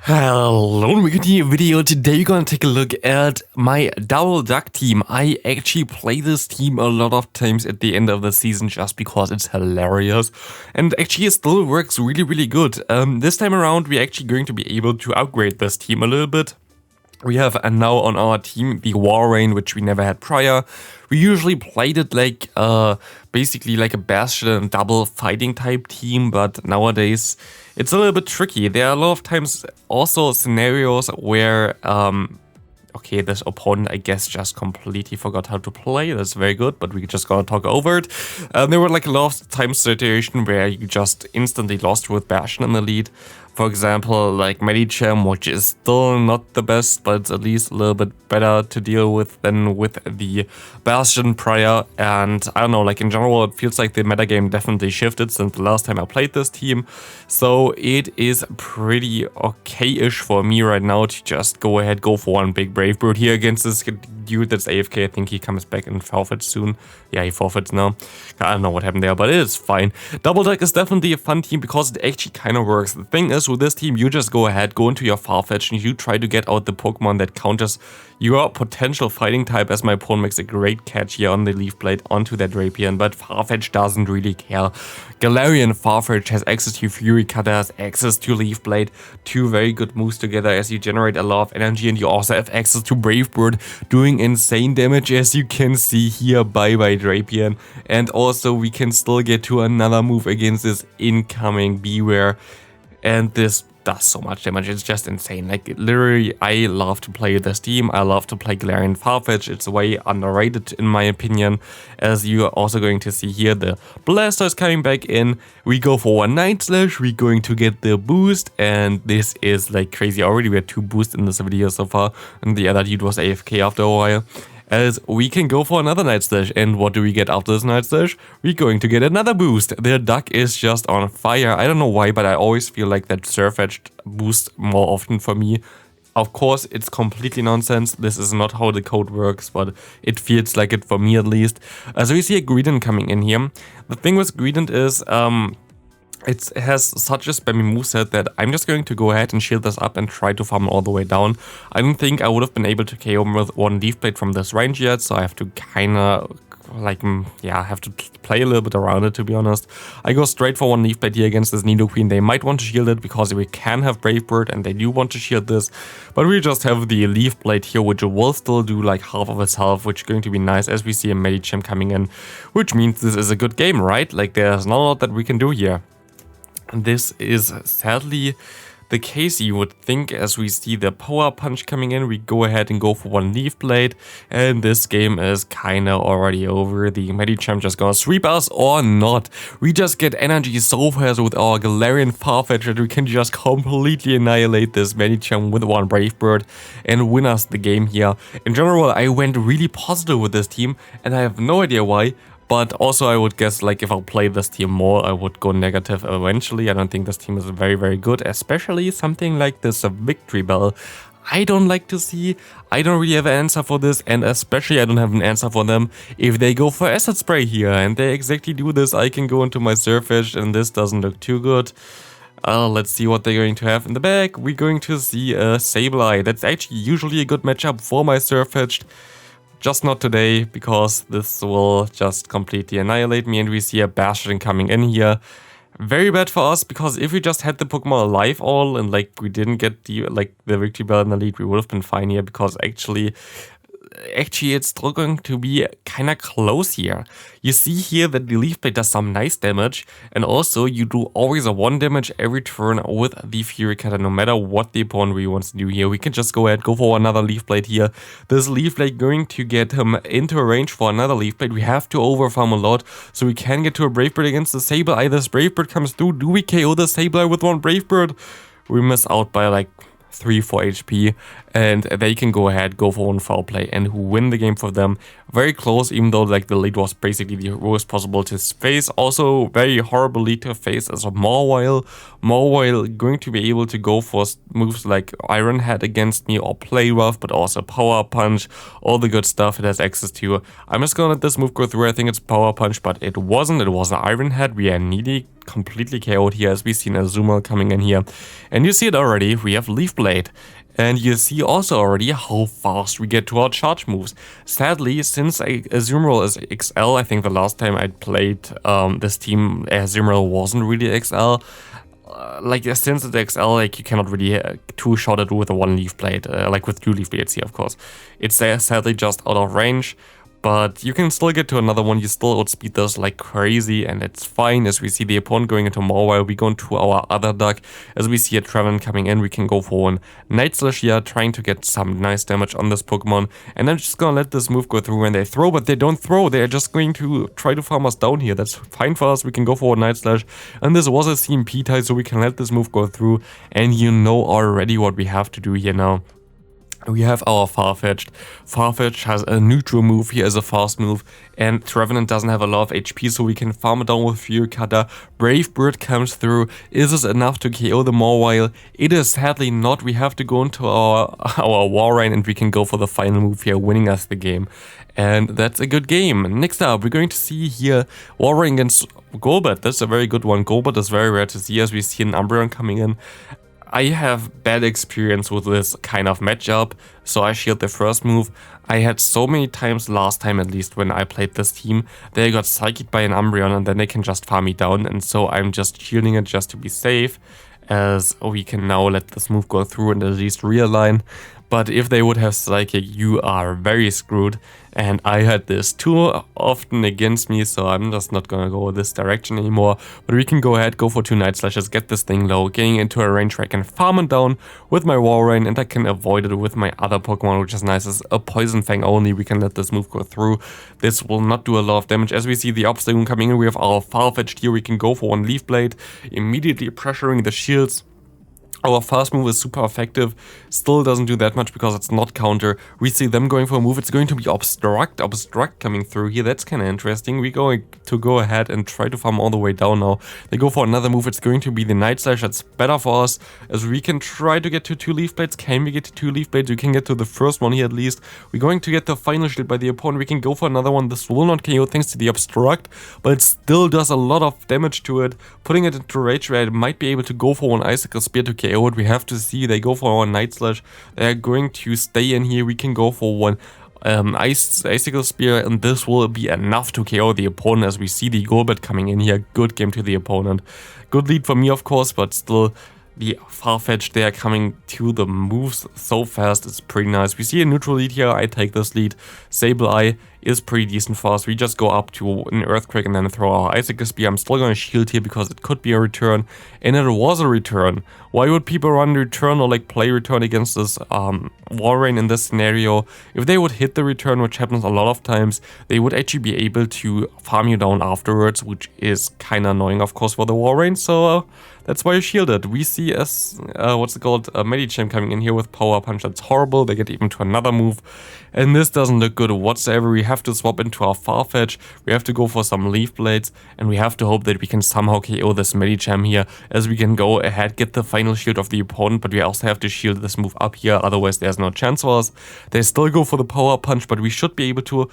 Hello and we continue the video. Today we're gonna take a look at my double duck team. I actually play this team a lot of times at the end of the season just because it's hilarious. And actually it still works really good. This time around we're actually going to be able to upgrade this team a little bit. We have now on our team the NiRiain, which we never had prior. We usually played it like basically like a Bastion and double fighting type team, but nowadays it's a little bit tricky. There are a lot of times also scenarios where okay, this opponent I guess just completely forgot how to play. That's very good, but we just gonna talk over it. There were like a lot of times situation where you just instantly lost with Bastion in the lead. For example, like NiRiain, which is still not the best, but it's at least a little bit better to deal with than with the Bastion prior. And I don't know, like in general, it feels like the metagame definitely shifted since the last time I played this team. So it is pretty okay-ish for me right now to just go ahead, go for one big Brave Bird here against this dude that's AFK. I think he comes back and forfeits soon. Yeah, he forfeits now. I don't know what happened there, but it is fine. Double Deck is definitely a fun team because it actually kind of works. The thing is, with this team, you just go ahead, go into your Farfetch'd, and you try to get out the Pokemon that counters your potential fighting type, as my opponent makes a great catch here on the Leaf Blade onto that Drapion, but Farfetch'd doesn't really care. Galarian Farfetch'd has access to Fury Cutter, has access to Leaf Blade, two very good moves together as you generate a lot of energy, and you also have access to Brave Bird, doing insane damage as you can see here. Bye Drapion. And also we can still get to another move against this incoming Beware. And this does so much damage, it's just insane. Like literally, I love to play this team. I love to play Galarian Farfetch'd. It's way underrated in my opinion. As you are also going to see here, the Blaster is coming back in. We go for one Night Slash, we're going to get the boost, and this is like crazy. Already we had two boosts in this video so far, and the other dude was AFK after a while. As we can go for another Night Slash, and what do we get after this Night Slash? We're going to get another boost. The duck is just on fire. I don't know why, but I always feel like that Sirfetch'd boosts more often for me. Of course, it's completely nonsense. This is not how the code works, but it feels like it for me at least. So we see a Greedent coming in here. The thing with Greedent is, it has such a spammy moveset that I'm just going to go ahead and shield this up and try to farm all the way down. I don't think I would have been able to KO him with one Leaf Blade from this range yet, so I have to kinda like, yeah, have to play a little bit around it, to be honest. I go straight for one Leaf Blade here against this Nidoqueen. They might want to shield it because we can have Brave Bird and they do want to shield this, but we just have the Leaf Blade here, which will still do like half of its health, which is going to be nice as we see a NiRiain coming in, which means this is a good game, right? Like there's not a lot that we can do here. This is sadly the case, you would think, as we see the Power Punch coming in. We go ahead and go for one Leaf Blade, and this game is kinda already over. The NiRiain just gonna sweep us or not. We just get energy so fast with our Galarian Farfetch'd that we can just completely annihilate this NiRiain with one Brave Bird and win us the game here. In general, I went really positive with this team, and I have no idea why. But also I would guess, like, if I play this team more, I would go negative eventually. I don't think this team is very good, especially something like this Victory Bell. I don't like to see. I don't really have an answer for this, and especially I don't have an answer for them if they go for Acid Spray here, and they exactly do this. I can go into my Sirfetch'd, and this doesn't look too good. Let's see what they're going to have in the back. We're going to see a Sableye. That's actually usually a good matchup for my Sirfetch'd. Just not today, because this will just completely annihilate me, and we see a Bastion coming in here. Very bad for us, because if we just had the Pokemon alive all and like we didn't get the Victory Bell in the lead, we would have been fine here, because actually it's still going to be kind of close here. You see here that the Leaf Blade does some nice damage, and also you do always a 1 damage every turn with the Fury Cutter, no matter what the opponent really wants to do here. We can just go ahead, go for another Leaf Blade here. This Leaf Blade going to get him into a range for another Leaf Blade. We have to overfarm a lot, so we can get to a Brave Bird against the Sableye. This Brave Bird comes through. Do we KO the Sableye with one Brave Bird? We miss out by like 3-4 HP, and they can go ahead, go for one foul play and win the game for them. Very close, even though like the lead was basically the worst possible to face. Also very horrible lead to face as a Mawile going to be able to go for moves like Iron Head against me or Play Rough, but also Power Punch, all the good stuff it has access to. I'm just gonna let this move go through. I think it's Power Punch, but it wasn't. It was an Iron Head. We are nearly completely KO'd here as we see Azumarill coming in here. And you see it already, we have Leaf Blade. And you see also already how fast we get to our charge moves. Sadly, since Azumarill is XL, I think the last time I played this team, Azumarill wasn't really XL. Like, since it's XL, like, you cannot really two-shot it with a one Leaf Blade, like with two Leaf Blades here, of course. It's sadly just out of range. But you can still get to another one, you still outspeed this like crazy, and it's fine. As we see the opponent going into Mawile, we go into our other duck. As we see a Trevenant coming in, we can go for one Night Slash here, trying to get some nice damage on this Pokemon. And I'm just gonna let this move go through when they throw, but they don't throw, they're just going to try to farm us down here. That's fine for us, we can go for a Night Slash. And this was a CMP type, so we can let this move go through. And you know already what we have to do here now. We have our Farfetch'd. Farfetch'd has a neutral move here as a fast move, and Trevenant doesn't have a lot of HP, so we can farm it down with Fury Cutter. Brave Bird comes through. Is this enough to KO the Mawile? It is sadly not. We have to go into our Walrein, and we can go for the final move here, winning us the game. And that's a good game. Next up, we're going to see here Walrein against Golbat. That's a very good one. Golbat is very rare to see as we see an Umbreon coming in. I have bad experience with this kind of matchup, so I shield the first move. I had so many times last time, at least when I played this team, they got psychic by an Umbreon and then they can just farm me down, and so I'm just shielding it just to be safe, as we can now let this move go through and at least realign. But if they would have Psychic, you are very screwed. And I had this too often against me, so I'm just not gonna go this direction anymore. But we can go ahead, go for 2 Night Slashes, get this thing low, getting into a range where I can farm it down with my Walrein, and I can avoid it with my other Pokemon, which is nice. As a Poison Fang only, we can let this move go through. This will not do a lot of damage. As we see the Obstacle coming in, we have our Farfetch'd here. We can go for 1 Leaf Blade, immediately pressuring the shields. Our fast move is super effective, still doesn't do that much because it's not counter. We see them going for a move, it's going to be Obstruct coming through here, that's kind of interesting. We're going to go ahead and try to farm all the way down now. They go for another move, it's going to be the Night Slash, that's better for us, as we can try to get to 2 Leaf Blades. Can we get to 2 Leaf Blades? We can get to the first one here at least. We're going to get the final shield by the opponent, we can go for another one. This will not KO thanks to the Obstruct, but it still does a lot of damage to it. Putting it into Rage where it might be able to go for 1 Icicle Spear to KO. We have to see. They go for our Night Slash. They are going to stay in here. We can go for 1 Icicle Spear, and this will be enough to KO the opponent. As we see the Golbat coming in here. Good game to the opponent. Good lead for me, of course, but still the Farfetch'd, they are coming to the moves so fast. It's pretty nice. We see a neutral lead here. I take this lead. Sableye is pretty decent for us. We just go up to an Earthquake and then throw our Icicle Spear. I'm still going to shield here because it could be a return, and it was a return. Why would people run return or like play return against this Walrein in this scenario? If they would hit the return, which happens a lot of times, they would actually be able to farm you down afterwards, which is kind of annoying, of course, for the Walrein. So that's why you shield it. We see a Medicham coming in here with Power Punch. That's horrible. They get even to another move, and this doesn't look good whatsoever. We have to swap into our Farfetch'd. We have to go for some Leaf Blades, and we have to hope that we can somehow KO this Medicham here, as we can go ahead, get the final shield of the opponent, but we also have to shield this move up here, otherwise there's no chance for us. They still go for the Power Punch, but we should be able to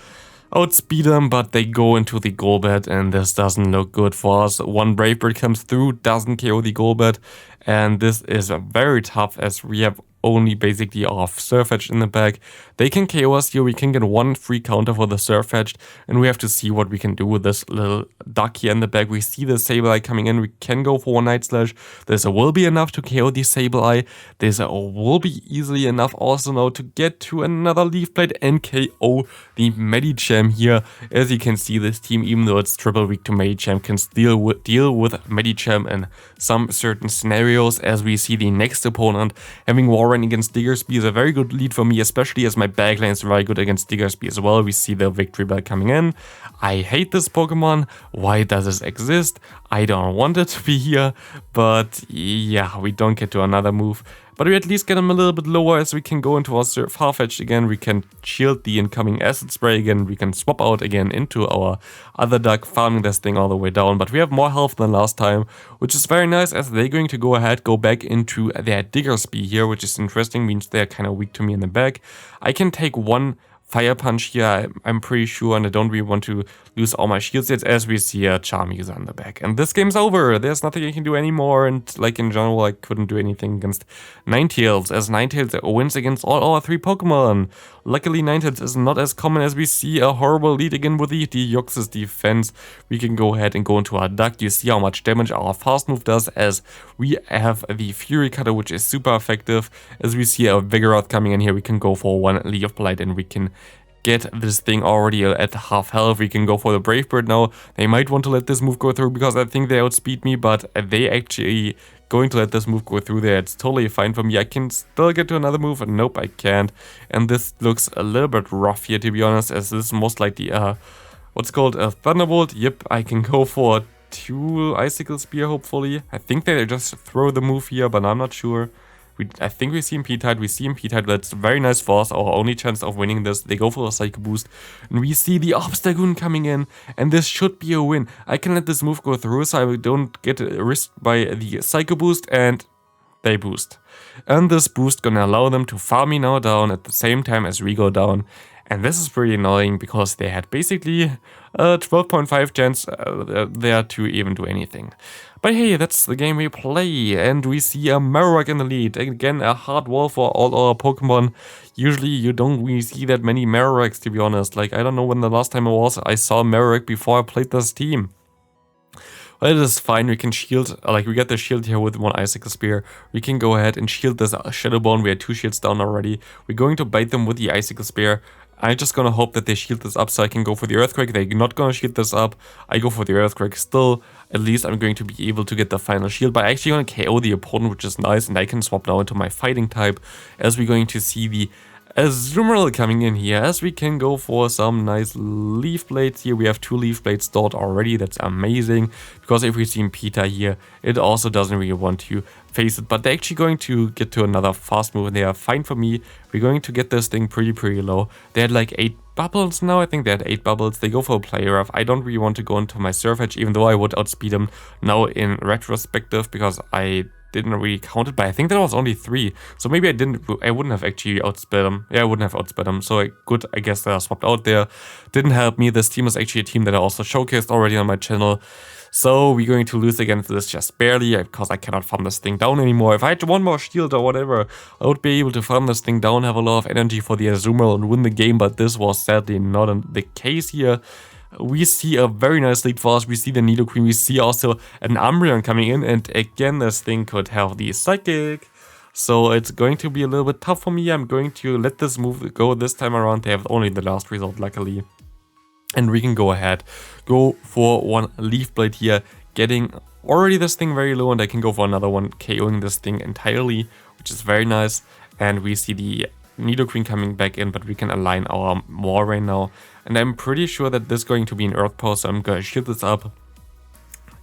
outspeed them, but they go into the Golbat, and this doesn't look good for us. 1 Brave Bird comes through, doesn't KO the Golbat, and this is very tough as we have only basically our Sirfetch'd in the back. They can KO us here, we can get 1 free counter for the Sirfetch'd, and we have to see what we can do with this little duck here in the back. We see the Sableye coming in, we can go for 1 Night Slash. This will be enough to KO the Sableye. This will be easily enough also now to get to another Leaf Blade and KO the Medicham here. As you can see, this team, even though it's triple weak to Medicham, can deal with Medicham in some certain scenarios. As we see the next opponent having Walrein against Diggersby is a very good lead for me, especially as my backline is very good against Diggersby as well. We see the Victory Bell coming in. I hate this Pokemon. Why does this exist? I don't want it to be here, but yeah, we don't get to another move. But we at least get him a little bit lower, as we can go into our Farfetch'd again. We can shield the incoming Acid Spray again. We can swap out again into our other duck, farming this thing all the way down. But we have more health than last time, which is very nice, as they're going to go ahead, go back into their Diggersby here, which is interesting, means they're kind of weak to me in the back. I can take 1 Fire Punch here, I'm pretty sure, and I don't really want to lose all my shields yet, as we see a Charm user on the back. And this game's over, there's nothing I can do anymore, and like in general, I couldn't do anything against Ninetales, as Ninetales wins against all our 3 Pokemon. Luckily, Ninetales is not as common, as we see a horrible lead again with the Deoxys defense. We can go ahead and go into our duck. You see how much damage our fast move does, as we have the Fury Cutter, which is super effective. As we see a Vigoroth coming in here, we can go for 1 Leaf Blight, and we can get this thing already at half health. We can go for the Brave Bird now. They might want to let this move go through because I think they outspeed me, but they actually going to let this move go through there. It's totally fine for me. I can still get to another move. Nope, I can't. And this looks a little bit rough here, to be honest, as this is most likely what's called a Thunderbolt. Yep, I can go for 2 Icicle Spear, hopefully. I think they just throw the move here, but I'm not sure. I think we see him P-Tide, that's very nice for us, our only chance of winning this. They go for a Psycho Boost, and we see the Obstagoon coming in, and this should be a win. I can let this move go through, so I don't get risked by the Psycho Boost, and they boost. And this boost gonna allow them to farm me now down at the same time as we go down. And this is pretty annoying because they had basically a 12.5 chance there to even do anything. But hey, that's the game we play, and we see a Marowak in the lead. Again, a hard wall for all our Pokemon. Usually you don't really see that many Marowaks, to be honest. Like, I don't know when the last time it was I saw a Marowak before I played this team. But it is fine, we can shield, like we get the shield here with 1 Icicle Spear. We can go ahead and shield this Shadow Bone, we had 2 shields down already. We're going to bite them with the Icicle Spear. I'm just gonna hope that they shield this up so I can go for the Earthquake. They're not gonna shield this up. I go for the Earthquake still. At least I'm going to be able to get the final shield. But I'm actually gonna KO the opponent, which is nice. And I can swap now into my fighting type, as we're going to see the Azumarill coming in here, as we can go for some nice Leaf Blades here. We have 2 Leaf Blades stored already, that's amazing, because if we see Pita here, it also doesn't really want to face it, but they're actually going to get to another fast move, and they are fine for me. We're going to get this thing pretty low. They had like 8 bubbles now, I think they had 8 bubbles. They go for a Play Rough. I don't really want to go into my Sirfetch'd, even though I would outspeed them now in retrospective, because I didn't really count it, but I think that was only 3. So maybe I wouldn't have actually outsped them. Yeah, I wouldn't have outsped them. So I guess they are swapped out there. Didn't help me. This team is actually a team that I also showcased already on my channel. So we're going to lose against this just barely, because I cannot farm this thing down anymore. If I had 1 more shield or whatever, I would be able to farm this thing down, have a lot of energy for the Azumarill and win the game, but this was sadly not the case here. We see a very nice lead for us. We see the Nidoqueen. We see also an Umbreon coming in. And again, this thing could have the Psychic. So it's going to be a little bit tough for me. I'm going to let this move go this time around. They have only the last result, luckily. And we can go ahead. Go for 1 Leaf Blade here. Getting already this thing very low. And I can go for another one, KOing this thing entirely, which is very nice. And we see the Nidoqueen coming back in, but we can align our Walrein now. And I'm pretty sure that this is going to be an Earth Power, so I'm going to shield this up.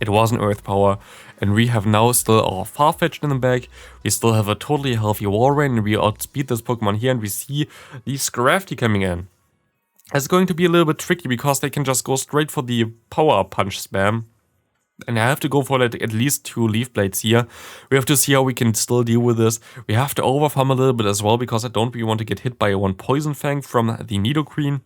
It was an Earth Power, and we have now still our Farfetch'd in the back. We still have a totally healthy Walrein, and we outspeed this Pokemon here, and we see the Scrafty coming in. It's going to be a little bit tricky, because they can just go straight for the Power Punch spam. And I have to go for like at least 2 Leaf Blades here. We have to see how we can still deal with this. We have to overfarm a little bit as well, because I don't really want to get hit by 1 Poison Fang from the Nidoqueen.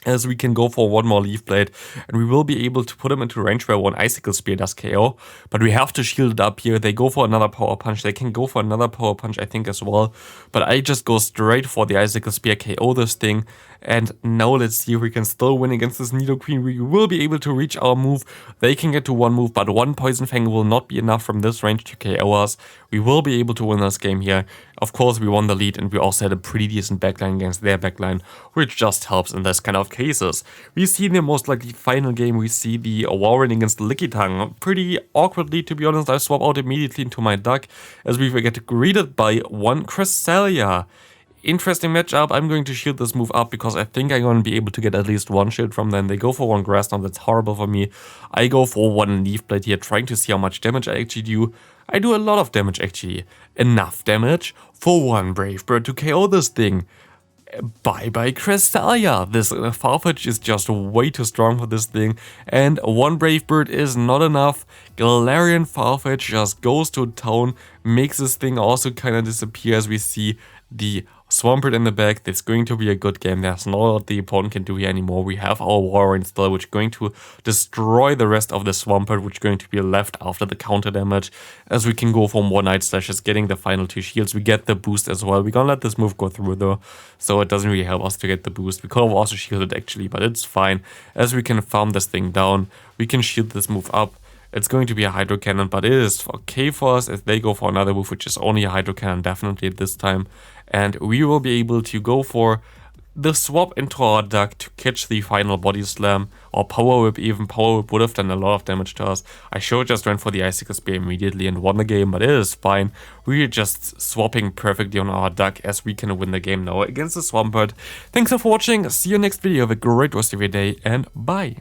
As we can go for 1 more Leaf Blade, and we will be able to put him into range where 1 Icicle Spear does KO. But we have to shield it up here. They go for another Power Punch. They can go for another Power Punch, I think, as well. But I just go straight for the Icicle Spear, KO this thing. And now let's see if we can still win against this Nidoqueen. We will be able to reach our move. They can get to 1 move, but 1 Poison Fang will not be enough from this range to KO us. We will be able to win this game here. Of course, we won the lead, and we also had a pretty decent backline against their backline, which just helps in this kind of cases. We see in the most likely final game, we see the Walrein against Lickitung. Pretty awkwardly, to be honest, I swap out immediately into my duck, as we get greeted by 1 Cresselia. Interesting matchup. I'm going to shield this move up, because I think I'm going to be able to get at least 1 shield from them. They go for 1 Grass Stomp, that's horrible for me. I go for 1 Leaf Blade here, trying to see how much damage I actually do. I do a lot of damage actually. Enough damage for 1 Brave Bird to KO this thing. Bye-bye Cresselia. This Farfetch'd is just way too strong for this thing, and 1 Brave Bird is not enough. Galarian Farfetch'd just goes to town, makes this thing also kind of disappear as we see the Swampert in the back. That's going to be a good game. There's not a lot the opponent can do here anymore. We have our Warren still, which is going to destroy the rest of the Swampert, which is going to be left after the counter damage, as we can go for more Night Slashes, getting the final 2 shields. We get the boost as well. We're gonna let this move go through though, so it doesn't really help us to get the boost. We could have also shielded actually, but it's fine, as we can farm this thing down. We can shield this move up. It's going to be a Hydro Cannon, but it is okay for us as they go for another move, which is only a Hydro Cannon definitely at this time. And we will be able to go for the swap into our duck to catch the final Body Slam, or Power Whip even. Power Whip would have done a lot of damage to us. I should just went for the Icicle Spear immediately and won the game, but it is fine. We're just swapping perfectly on our duck as we can win the game now against the Swampert. Thanks for watching, see you next video, have a great rest of your day, and bye!